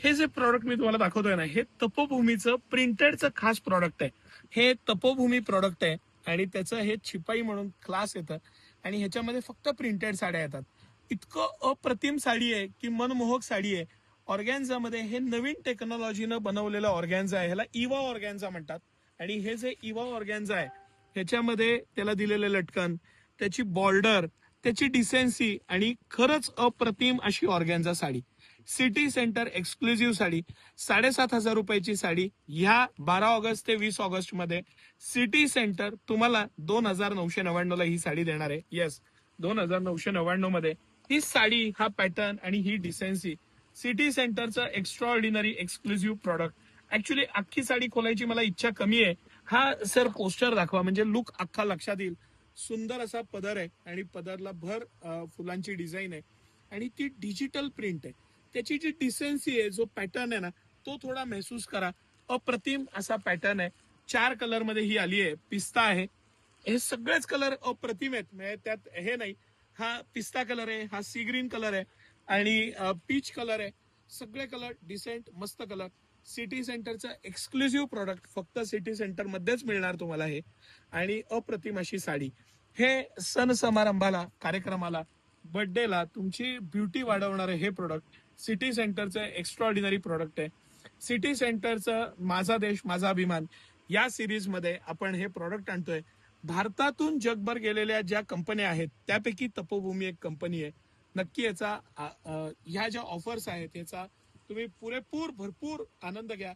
हे जे प्रॉडक्ट मी तुम्हाला दाखवतोय ना, हे तपोभूमीचं प्रिंटेडचं खास प्रॉडक्ट आहे. हे तपोभूमी प्रॉडक्ट आहे आणि त्याचं हे छिपाई म्हणून क्लास येतं आणि ह्याच्यामध्ये फक्त प्रिंटेड साड्या येतात. इतकं अप्रतिम साडी आहे की मनमोहक साडी आहे. ऑर्गॅन्झामध्ये हे नवीन टेक्नॉलॉजीनं बनवलेलं ऑर्गॅन्झा आहे. ह्याला इवा ऑर्गॅन्झा म्हणतात आणि हे जे इवा ऑर्गॅन्झा आहे ह्याच्यामध्ये त्याला दिलेलं लटकन, त्याची बॉर्डर, त्याची डिसेन्सी आणि खरंच अप्रतिम अशी organza sari. City centre exclusive sari 7,500 रुपयाची साडी ह्या 12 ऑगस्ट ते 20 ऑगस्ट मध्ये सिटी सेंटर तुम्हाला 2,999 ला ही साडी देणार आहे. येस, 2,999 मध्ये ही साडी, हा पॅटर्न आणि ही डिसेन्सी, सिटी सेंटरचं एक्स्ट्राऑर्डिनरी एक्सक्लुझिव्ह प्रॉडक्ट. ऍक्च्युली अख्खी साडी खोलायची मला इच्छा कमी आहे. हा सर पोस्टर दाखवा म्हणजे लुक अख्खा लक्षात येईल. सुंदर असा पदर आहे आणि पदरला भर फुलांची डिझाईन आहे आणि ती डिजिटल प्रिंट आहे. त्याची जी डिसेन्सी आहे, जो पॅटर्न आहे ना, तो थोडा महसूस करा. अप्रतिम असा पॅटर्न आहे. 4 कलर मध्ये ही आली आहे. पिस्ता आहे, हे सगळेच कलर अप्रतिम आहेत. म्हणजे त्यात हे नाही, हा पिस्ता कलर आहे, हा सी ग्रीन कलर आहे आणि पीच कलर आहे. सगळे कलर डिसेंट मस्त कलर. सिटी सेंटरचं एक्सक्लुझिव्ह प्रॉडक्ट फक्त सिटी सेंटर मध्येच मिळणार तुम्हाला हे. आणि अप्रतिम अशी साडी. हे सण समारंभाला, कार्यक्रमाला, बर्थडेला तुमची ब्युटी वाढवणारे हे प्रोडक्ट सिटी सेंटरचं एक्स्ट्राऑर्डिनरी प्रोडक्ट आहे. सिटी सेंटरचं माझा देश माझा अभिमान या सिरीज मध्ये आपण हे प्रोडक्ट आणतोय. भारतातून जगभर गेलेल्या ज्या कंपन्या आहेत त्यापैकी तपोभूमी एक कंपनी आहे. नक्की याचा ह्या ज्या ऑफर्स आहेत याचा तुम्ही पुरेपूर भरपूर आनंद घ्या.